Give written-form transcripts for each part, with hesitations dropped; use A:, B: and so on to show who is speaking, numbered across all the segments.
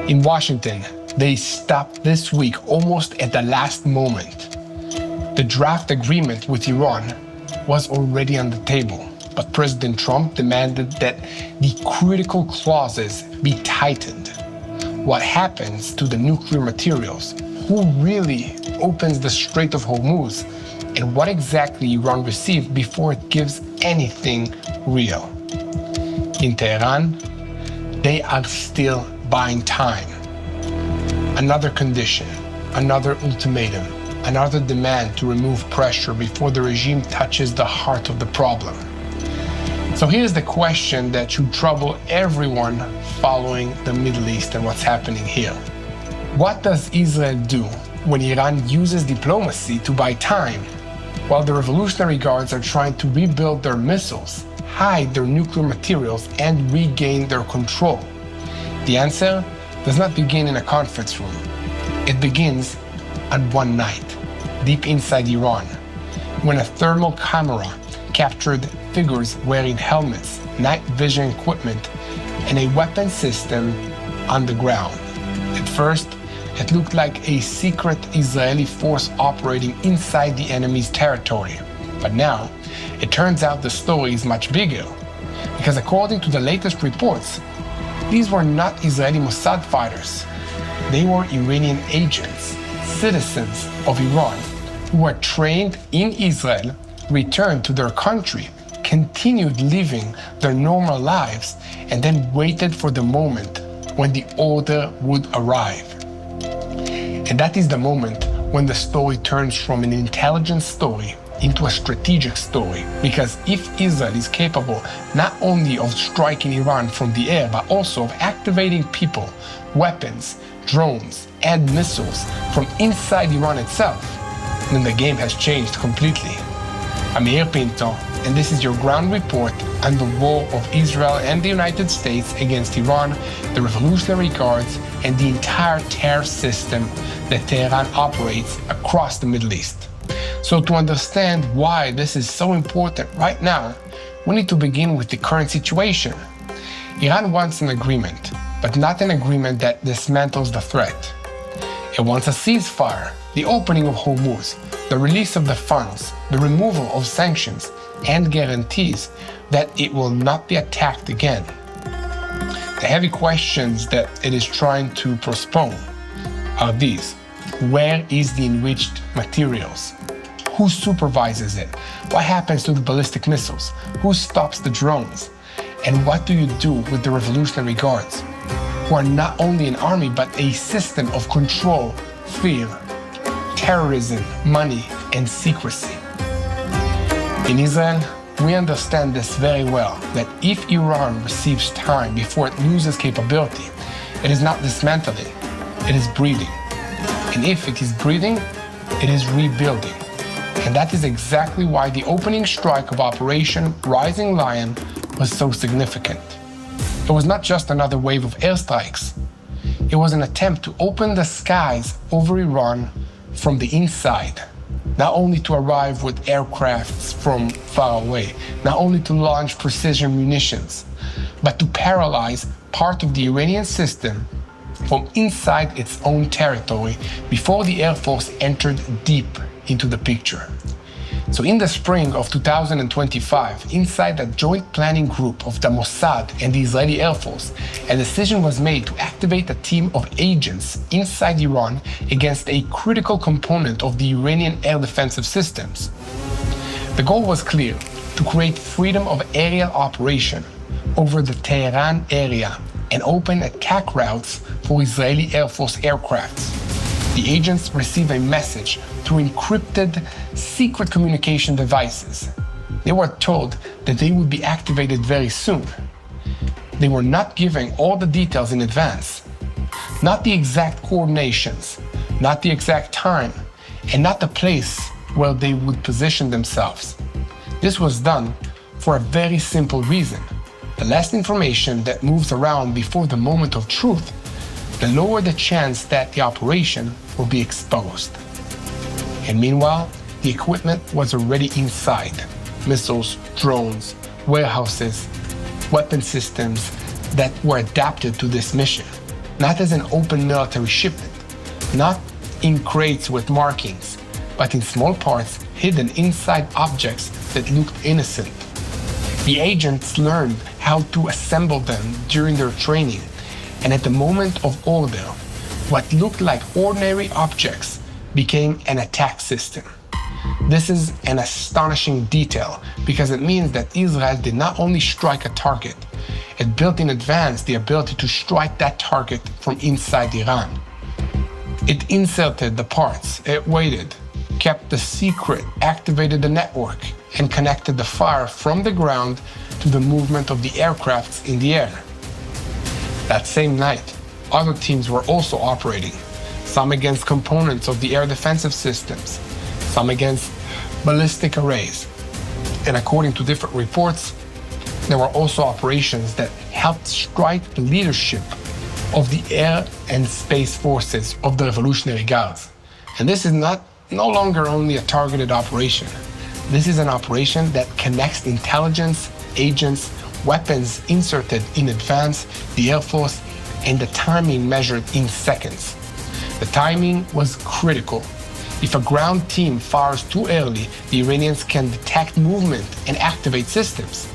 A: In Washington, they stopped this week almost at the last moment. The draft agreement with Iran was already on the table, but President Trump demanded that the critical clauses be tightened. What happens to the nuclear materials? Who really opens the Strait of Hormuz? And what exactly Iran received before it gives anything real? In Tehran, they are still buying time. Another condition, another ultimatum, another demand to remove pressure before the regime touches the heart of the problem. So here's the question that should trouble everyone following the Middle East and what's happening here. What does Israel do when Iran uses diplomacy to buy time, while the Revolutionary Guards are trying to rebuild their missiles, hide their nuclear materials, and regain their control? The answer does not begin in a conference room. It begins on one night, deep inside Iran, when a thermal camera captured figures wearing helmets, night vision equipment, and a weapon system on the ground. At first, it looked like a secret Israeli force operating inside the enemy's territory. But now, it turns out the story is much bigger, because according to the latest reports, these were not Israeli Mossad fighters. They were Iranian agents, citizens of Iran, who were trained in Israel, returned to their country, continued living their normal lives, and then waited for the moment when the order would arrive. And that is the moment when the story turns from an intelligence story into a strategic story. Because if Israel is capable not only of striking Iran from the air, but also of activating people, weapons, drones, and missiles from inside Iran itself, then the game has changed completely. I'm Yair Pinto, and this is your ground report on the war of Israel and the United States against Iran, the Revolutionary Guards, and the entire terror system that Tehran operates across the Middle East. So to understand why this is so important right now, we need to begin with the current situation. Iran wants an agreement, but not an agreement that dismantles the threat. It wants a ceasefire, the opening of Hormuz, the release of the funds, the removal of sanctions, and guarantees that it will not be attacked again. The heavy questions that it is trying to postpone are these. Where is the enriched materials? Who supervises it? What happens to the ballistic missiles? Who stops the drones? And what do you do with the Revolutionary Guards, who are not only an army, but a system of control, fear, terrorism, money, and secrecy? In Israel, we understand this very well, that if Iran receives time before it loses capability, it is not dismantling, it is breathing. And if it is breathing, it is rebuilding. And that is exactly why the opening strike of Operation Rising Lion was so significant. It was not just another wave of airstrikes. It was an attempt to open the skies over Iran from the inside, not only to arrive with aircrafts from far away, not only to launch precision munitions, but to paralyze part of the Iranian system from inside its own territory before the Air Force entered deep into the picture. So in the spring of 2025, inside a joint planning group of the Mossad and the Israeli Air Force, a decision was made to activate a team of agents inside Iran against a critical component of the Iranian air defensive systems. The goal was clear: to create freedom of aerial operation over the Tehran area and open attack routes for Israeli Air Force aircrafts. The agents received a message through encrypted secret communication devices. They were told that they would be activated very soon. They were not given all the details in advance, not the exact coordinations, not the exact time, and not the place where they would position themselves. This was done for a very simple reason. The less information that moves around before the moment of truth, the lower the chance that the operation will be exposed. And meanwhile, the equipment was already inside. Missiles, drones, warehouses, weapon systems that were adapted to this mission. not as an open military shipment, not in crates with markings, but in small parts hidden inside objects that looked innocent. The agents learned how to assemble them during their training, and at the moment of order, what looked like ordinary objects became an attack system. This is an astonishing detail because it means that Israel did not only strike a target, it built in advance the ability to strike that target from inside Iran. It inserted the parts, it waited, kept the secret, activated the network, and connected the fire from the ground to the movement of the aircrafts in the air. That same night, other teams were also operating, some against components of the air defensive systems, some against ballistic arrays. And according to different reports, there were also operations that helped strike the leadership of the air and space forces of the Revolutionary Guards. And this is no longer only a targeted operation. This is an operation that connects intelligence, agents, weapons inserted in advance, the Air Force, and the timing measured in seconds. The timing was critical. If a ground team fires too early, the Iranians can detect movement and activate systems.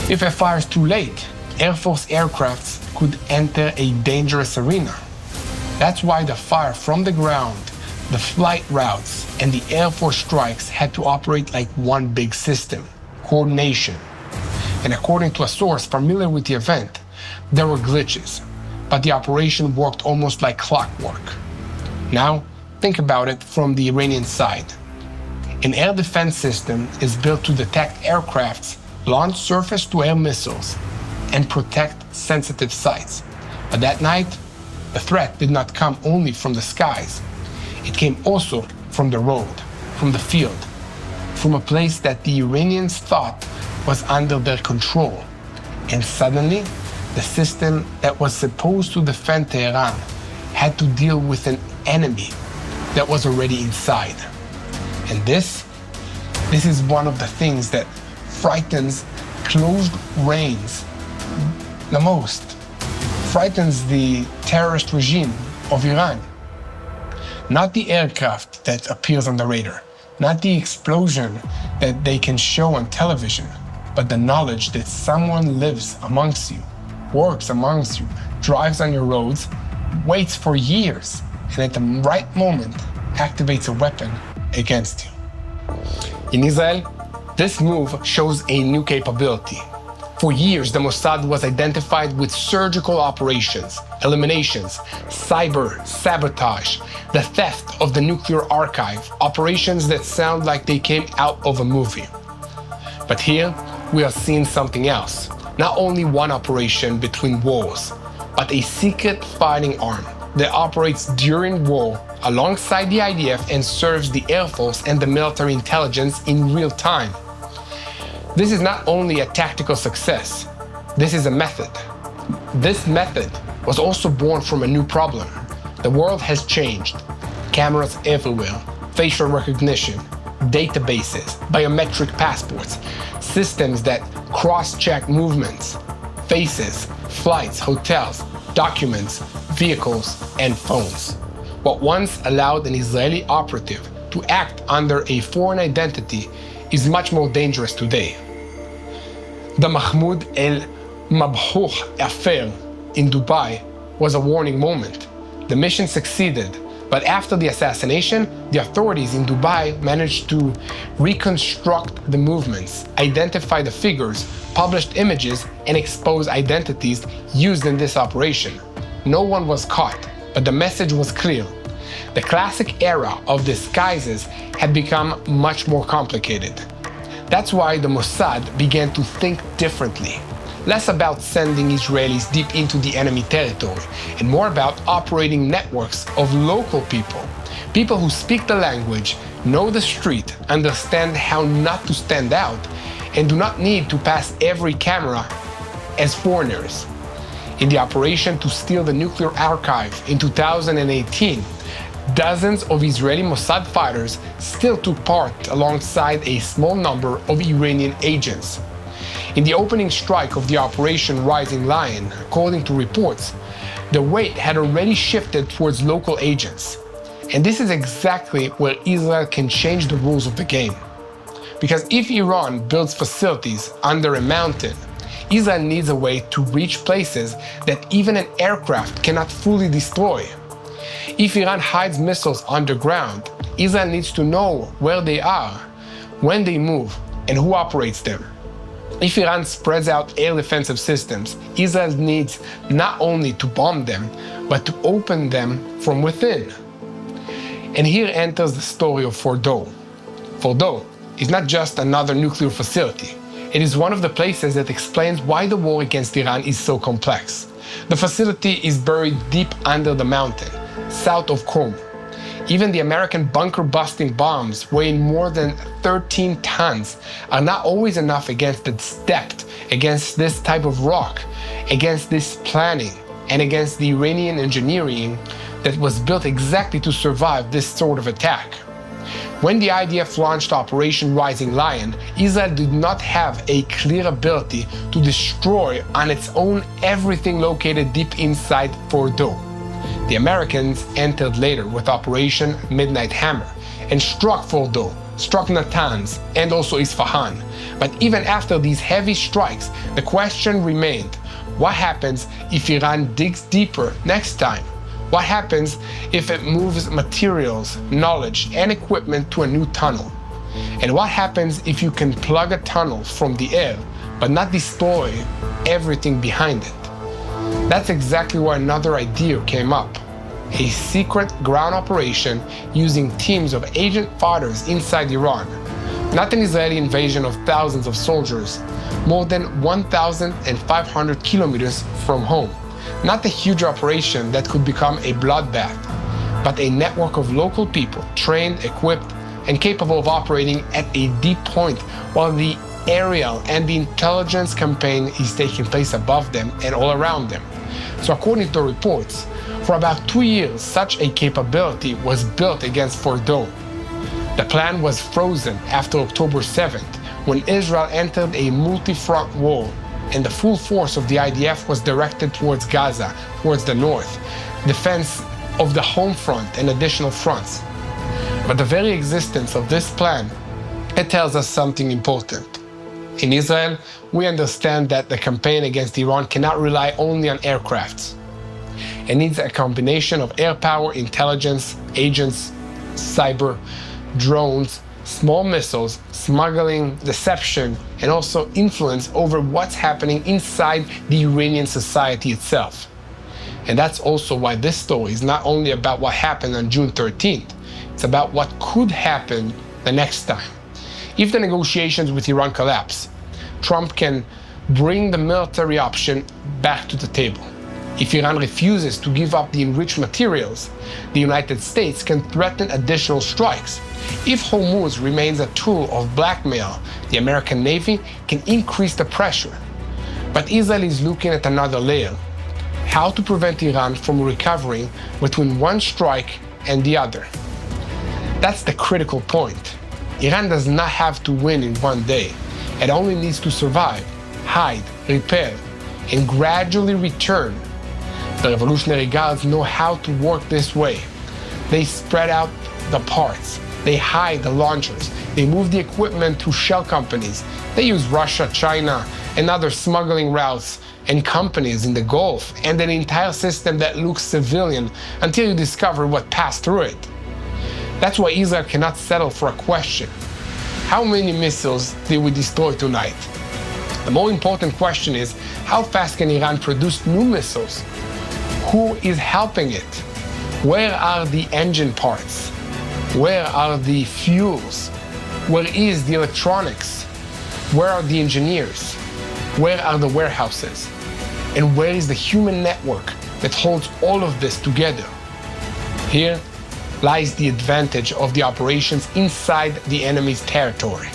A: If it fires too late, Air Force aircrafts could enter a dangerous arena. That's why the fire from the ground, the flight routes, and the Air Force strikes had to operate like one big system, coordination. And according to a source familiar with the event, there were glitches, but the operation worked almost like clockwork. Now, think about it from the Iranian side. An air defense system is built to detect aircrafts, launch surface-to-air missiles, and protect sensitive sites. But that night, the threat did not come only from the skies. It came also from the road, from the field, from a place that the Iranians thought was under their control. And suddenly, the system that was supposed to defend Tehran had to deal with an enemy that was already inside. And this is one of the things that frightens closed range the most, frightens the terrorist regime of Iran. Not the aircraft that appears on the radar, not the explosion that they can show on television, but the knowledge that someone lives amongst you, works amongst you, drives on your roads, waits for years, and at the right moment activates a weapon against you. In Israel, this move shows a new capability. For years, the Mossad was identified with surgical operations, eliminations, cyber sabotage, the theft of the nuclear archive, operations that sound like they came out of a movie. But here, we are seeing something else. Not only one operation between wars, but a secret fighting arm that operates during war alongside the IDF and serves the Air Force and the military intelligence in real time. This is not only a tactical success, this is a method. This method was also born from a new problem. The world has changed. Cameras everywhere, facial recognition, databases, biometric passports, systems that cross-check movements, faces, flights, hotels, documents, vehicles, and phones. What once allowed an Israeli operative to act under a foreign identity is much more dangerous today. The Mahmoud el-Mabhouh affair in Dubai was a warning moment. The mission succeeded, but after the assassination, the authorities in Dubai managed to reconstruct the movements, identify the figures, published images, and expose identities used in this operation. No one was caught, but the message was clear. The classic era of disguises had become much more complicated. That's why the Mossad began to think differently. Less about sending Israelis deep into the enemy territory, and more about operating networks of local people. People who speak the language, know the street, understand how not to stand out, and do not need to pass every camera as foreigners. In the operation to steal the nuclear archive in 2018, dozens of Israeli Mossad fighters still took part alongside a small number of Iranian agents. In the opening strike of the Operation Rising Lion, according to reports, The weight had already shifted towards local agents. And this is exactly where Israel can change the rules of the game. Because if Iran builds facilities under a mountain, Israel needs a way to reach places that even an aircraft cannot fully destroy. If Iran hides missiles underground, Israel needs to know where they are, when they move, and who operates them. If Iran spreads out air defensive systems, Israel needs not only to bomb them, but to open them from within. And here enters the story of Fordow. Fordow is not just another nuclear facility. It is one of the places that explains why the war against Iran is so complex. The facility is buried deep under the mountain, south of Qom. Even the American bunker-busting bombs, weighing more than 13 tons, are not always enough against its depth, against this type of rock, against this planning, and against the Iranian engineering that was built exactly to survive this sort of attack. When the IDF launched Operation Rising Lion, Israel did not have a clear ability to destroy on its own everything located deep inside Fordow. The Americans entered later with Operation Midnight Hammer and struck Fordow, struck Natanz, and also Isfahan. But even after these heavy strikes, the question remained, what happens if Iran digs deeper next time? What happens if it moves materials, knowledge, and equipment to a new tunnel? And what happens if you can plug a tunnel from the air, but not destroy everything behind it? That's exactly where another idea came up. A secret ground operation using teams of agent fighters inside Iran. Not an Israeli invasion of thousands of soldiers, more than 1,500 kilometers from home. Not a huge operation that could become a bloodbath, but a network of local people, trained, equipped, and capable of operating at a deep point while the aerial and the intelligence campaign is taking place above them and all around them. So according to reports, for about 2 years, such a capability was built against Fordow. The plan was frozen after October 7th, when Israel entered a multi-front war, and the full force of the IDF was directed towards Gaza, towards the north, defense of the home front and additional fronts. But the very existence of this plan, it tells us something important. In Israel, we understand that the campaign against Iran cannot rely only on aircrafts. It needs a combination of air power, intelligence, agents, cyber, drones, small missiles, smuggling, deception, and also influence over what's happening inside the Iranian society itself. And that's also why this story is not only about what happened on June 13th, it's about what could happen the next time. If the negotiations with Iran collapse, Trump can bring the military option back to the table. If Iran refuses to give up the enriched materials, the United States can threaten additional strikes. If Hormuz remains a tool of blackmail, the American Navy can increase the pressure. But Israel is looking at another layer: how to prevent Iran from recovering between one strike and the other. That's the critical point. Iran does not have to win in one day. It only needs to survive, hide, repair, and gradually return. The Revolutionary Guards know how to work this way. They spread out the parts. They hide the launchers. They move the equipment to shell companies. They use Russia, China, and other smuggling routes and companies in the Gulf, and an entire system that looks civilian until you discover what passed through it. That's why Israel cannot settle for a question. How many missiles did we destroy tonight? The more important question is, how fast can Iran produce new missiles? Who is helping it? Where are the engine parts? Where are the fuels? Where is the electronics? Where are the engineers? Where are the warehouses? And where is the human network that holds all of this together? Here lies the advantage of the operations inside the enemy's territory.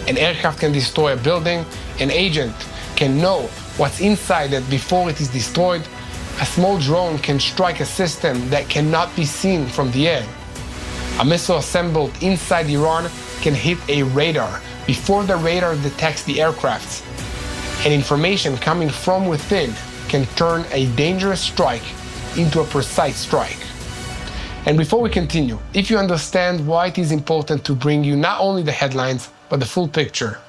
A: An aircraft can destroy a building, an agent can know what's inside it before it is destroyed. A small drone can strike a system that cannot be seen from the air. A missile assembled inside Iran can hit a radar before the radar detects the aircrafts. And information coming from within can turn a dangerous strike into a precise strike. And before we continue, if you understand why it is important to bring you not only the headlines, but the full picture,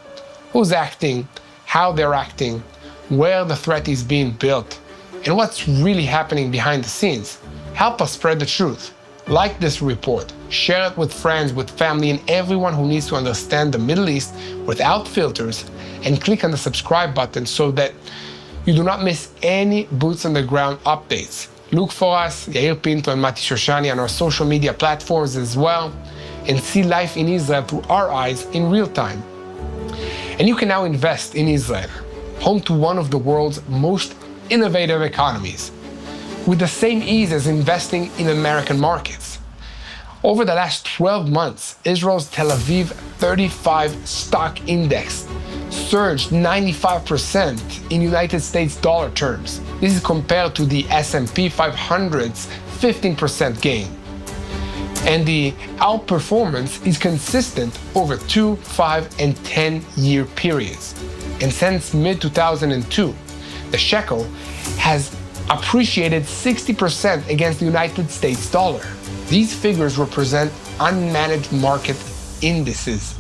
A: who's acting, how they're acting, where the threat is being built, and what's really happening behind the scenes, help us spread the truth. Like this report, share it with friends, with family, and everyone who needs to understand the Middle East without filters, and click on the subscribe button so that you do not miss any boots on the ground updates. Look for us, Yair Pinto and Mati Shoshani, on our social media platforms as well, and see life in Israel through our eyes in real time. And you can now invest in Israel, home to one of the world's most innovative economies, with the same ease as investing in American markets. Over the last 12 months, Israel's Tel Aviv 35 stock index surged 95% in United States dollar terms. This is compared to the S&P 500's 15% gain. And the outperformance is consistent over 2, 5, and 10-year periods. And since mid-2002, the shekel has appreciated 60% against the United States dollar. These figures represent unmanaged market indices,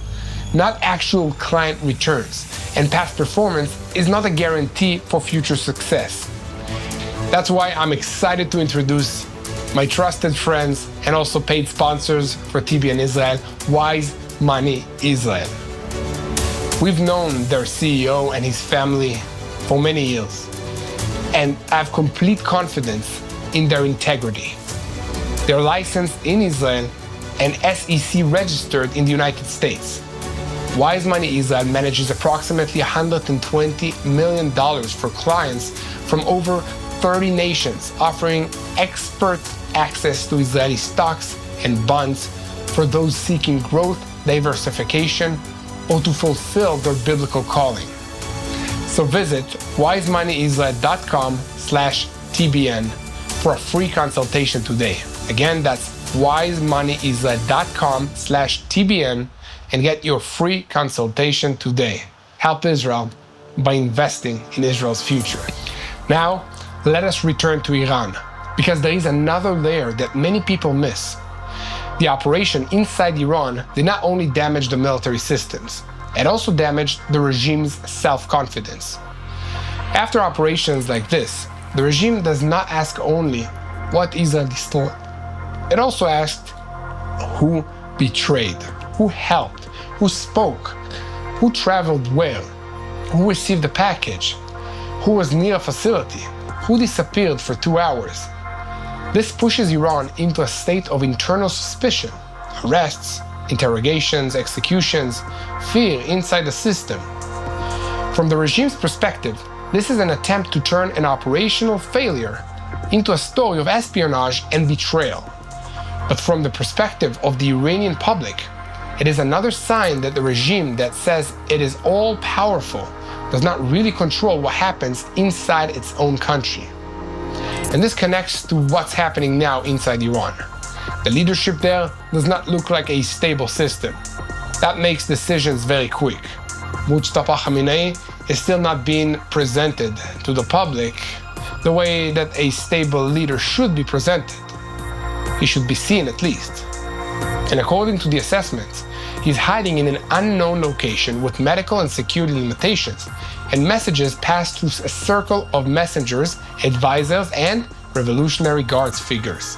A: not actual client returns, and past performance is not a guarantee for future success. That's why I'm excited to introduce my trusted friends and also paid sponsors for TBN Israel, Wise Money Israel. We've known their CEO and his family for many years, and I have complete confidence in their integrity. They're licensed in Israel and SEC registered in the United States. Wise Money Israel manages approximately $120 million for clients from over 30 nations, offering expert access to Israeli stocks and bonds for those seeking growth, diversification, or to fulfill their biblical calling. So visit wisemoneyisrael.com/TBN for a free consultation today. Again, that's wisemoneyisrael.com/TBN and get your free consultation today. Help Israel by investing in Israel's future. Now, let us return to Iran, because there is another layer that many people miss. The operation inside Iran did not only damage the military systems, it also damaged the regime's self-confidence. After operations like this, the regime does not ask only what Israel destroyed. It also asked who betrayed, who helped, who spoke, who traveled where, who received the package, who was near a facility, who disappeared for 2 hours. This pushes Iran into a state of internal suspicion, arrests, interrogations, executions, fear inside the system. From the regime's perspective, this is an attempt to turn an operational failure into a story of espionage and betrayal. But from the perspective of the Iranian public, it is another sign that the regime that says it is all-powerful does not really control what happens inside its own country. And this connects to what's happening now inside Iran. The leadership there does not look like a stable system. That makes decisions very quick. Mustafa Khamenei is still not being presented to the public the way that a stable leader should be presented. He should be seen at least. And according to the assessments, he's hiding in an unknown location with medical and security limitations, and messages passed through a circle of messengers, advisors, and Revolutionary Guards figures.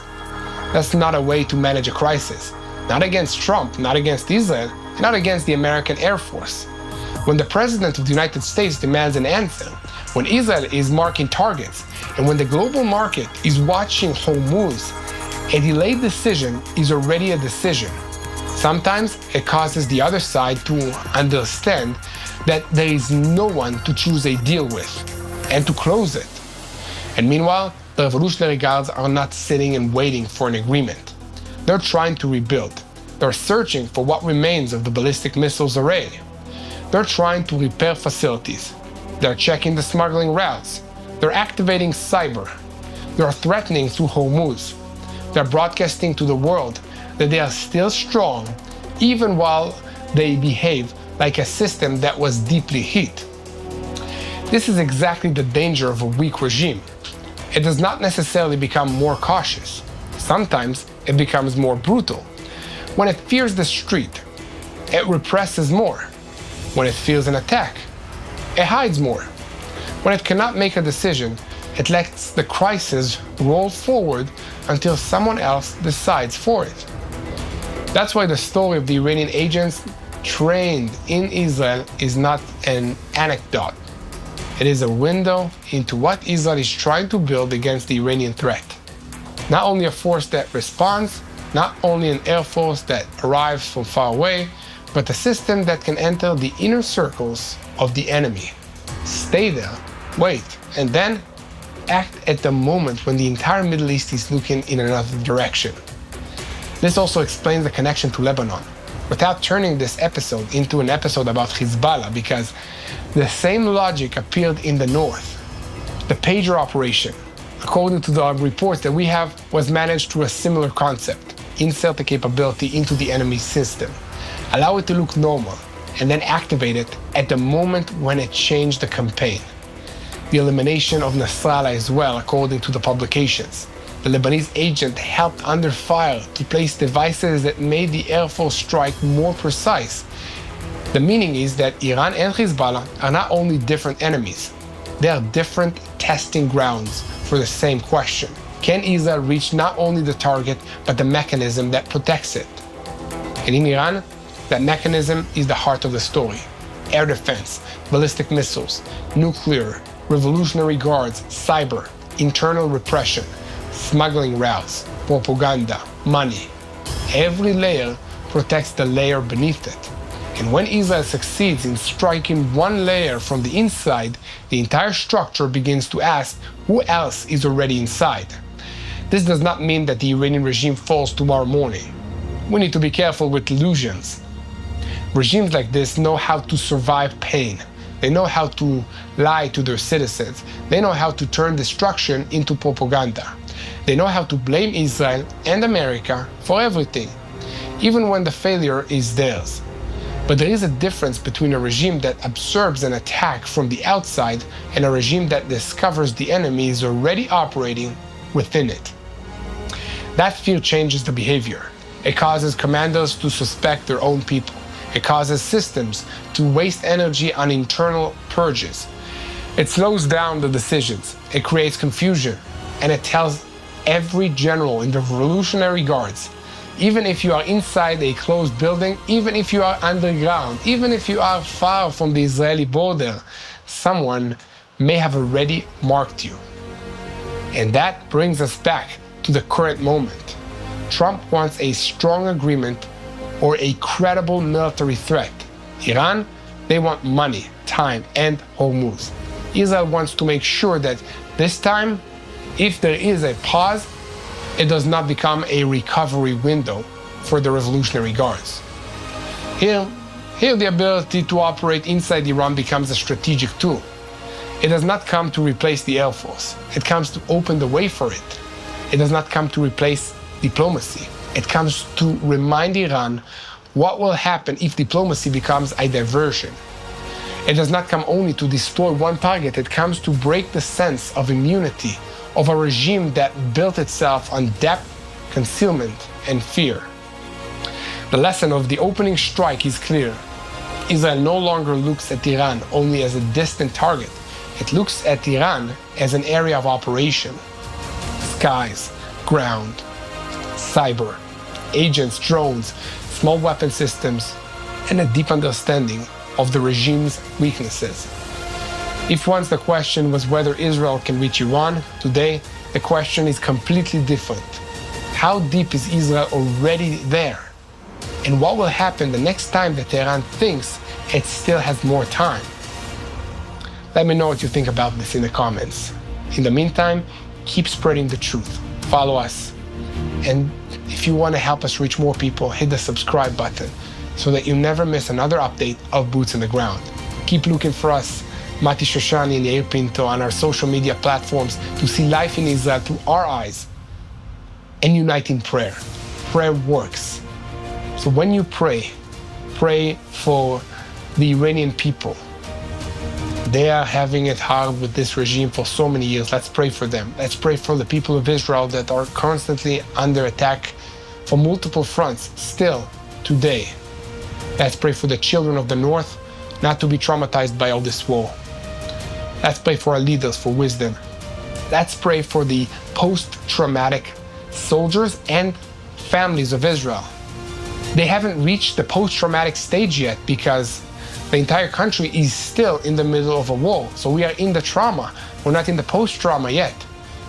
A: That's not a way to manage a crisis. Not against Trump, not against Israel, and not against the American Air Force. When the President of the United States demands an answer, when Israel is marking targets, and when the global market is watching Hormuz, a delayed decision is already a decision. Sometimes it causes the other side to understand that there is no one to choose a deal with and to close it. And meanwhile, the Revolutionary Guards are not sitting and waiting for an agreement. They're trying to rebuild. They're searching for what remains of the ballistic missiles array. They're trying to repair facilities. They're checking the smuggling routes. They're activating cyber. They're threatening through Hormuz. They're broadcasting to the world that they are still strong, even while they behave like a system that was deeply hit. This is exactly the danger of a weak regime. It does not necessarily become more cautious. Sometimes it becomes more brutal. When it fears the street, it represses more. When it feels an attack, it hides more. When it cannot make a decision, it lets the crisis roll forward until someone else decides for it. That's why the story of the Iranian agents trained in Israel is not an anecdote. It is a window into what Israel is trying to build against the Iranian threat. Not only a force that responds, not only an air force that arrives from far away, but a system that can enter the inner circles of the enemy, stay there, wait, and then act at the moment when the entire Middle East is looking in another direction. This also explains the connection to Lebanon, without turning this episode into an episode about Hezbollah, because the same logic appeared in the north. The pager operation, according to the reports that we have, was managed through a similar concept. Insert the capability into the enemy's system, allow it to look normal, and then activate it at the moment when it changed the campaign. The elimination of Nasrallah as well, according to the publications. The Lebanese agent helped under fire to place devices that made the Air Force strike more precise. The meaning is that Iran and Hezbollah are not only different enemies, they are different testing grounds for the same question. Can Israel reach not only the target, but the mechanism that protects it? And in Iran, that mechanism is the heart of the story. Air defense, ballistic missiles, nuclear, revolutionary guards, cyber, internal repression, smuggling routes, propaganda, money. Every layer protects the layer beneath it. And when Israel succeeds in striking one layer from the inside, the entire structure begins to ask who else is already inside. This does not mean that the Iranian regime falls tomorrow morning. We need to be careful with illusions. Regimes like this know how to survive pain. They know how to lie to their citizens. They know how to turn destruction into propaganda. They know how to blame Israel and America for everything, even when the failure is theirs. But there is a difference between a regime that absorbs an attack from the outside and a regime that discovers the enemy is already operating within it. That fear changes the behavior. It causes commanders to suspect their own people. It causes systems to waste energy on internal purges. It slows down the decisions. It creates confusion. And it tells every general in the Revolutionary Guards, even if you are inside a closed building, even if you are underground, even if you are far from the Israeli border, someone may have already marked you. And that brings us back to the current moment. Trump wants a strong agreement or a credible military threat. Iran, they want money, time, and Hormuz. Israel wants to make sure that this time, if there is a pause, it does not become a recovery window for the Revolutionary Guards. Here the ability to operate inside Iran becomes a strategic tool. It does not come to replace the Air Force. It comes to open the way for it. It does not come to replace diplomacy. It comes to remind Iran what will happen if diplomacy becomes a diversion. It does not come only to destroy one target. It comes to break the sense of immunity of a regime that built itself on depth, concealment, and fear. The lesson of the opening strike is clear. Israel no longer looks at Iran only as a distant target. It looks at Iran as an area of operation. Skies, ground, cyber, agents, drones, small weapon systems, and a deep understanding of the regime's weaknesses. If once the question was whether Israel can reach Iran, today the question is completely different. How deep is Israel already there? And what will happen the next time that Tehran thinks it still has more time? Let me know what you think about this in the comments. In the meantime, keep spreading the truth. Follow us. And if you want to help us reach more people, hit the subscribe button so that you never miss another update of Boots on the Ground. Keep looking for us, Mati Shoshani and Yair Pinto, on our social media platforms to see life in Israel through our eyes and unite in prayer. Prayer works. So when you pray, pray for the Iranian people. They are having it hard with this regime for so many years. Let's pray for them. Let's pray for the people of Israel that are constantly under attack from multiple fronts still today. Let's pray for the children of the North not to be traumatized by all this war. Let's pray for our leaders for wisdom. Let's pray for the post-traumatic soldiers and families of Israel. They haven't reached the post-traumatic stage yet because the entire country is still in the middle of a war. So we are in the trauma. We're not in the post-trauma yet.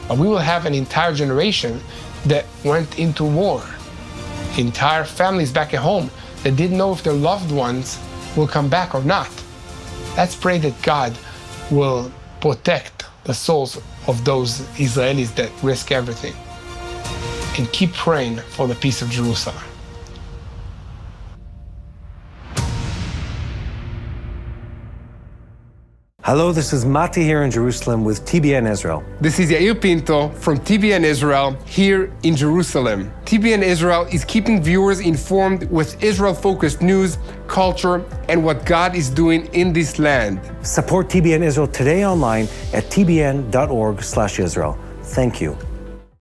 A: But we will have an entire generation that went into war. Entire families back at home that didn't know if their loved ones will come back or not. Let's pray that God will protect the souls of those Israelis that risk everything. And keep praying for the peace of Jerusalem.
B: Hello, this is Mati here in Jerusalem with TBN Israel.
A: This is Yair Pinto from TBN Israel here in Jerusalem. TBN Israel is keeping viewers informed with Israel-focused news, culture, and what God is doing in this land.
B: Support TBN Israel today online at tbn.org/Israel. Thank you.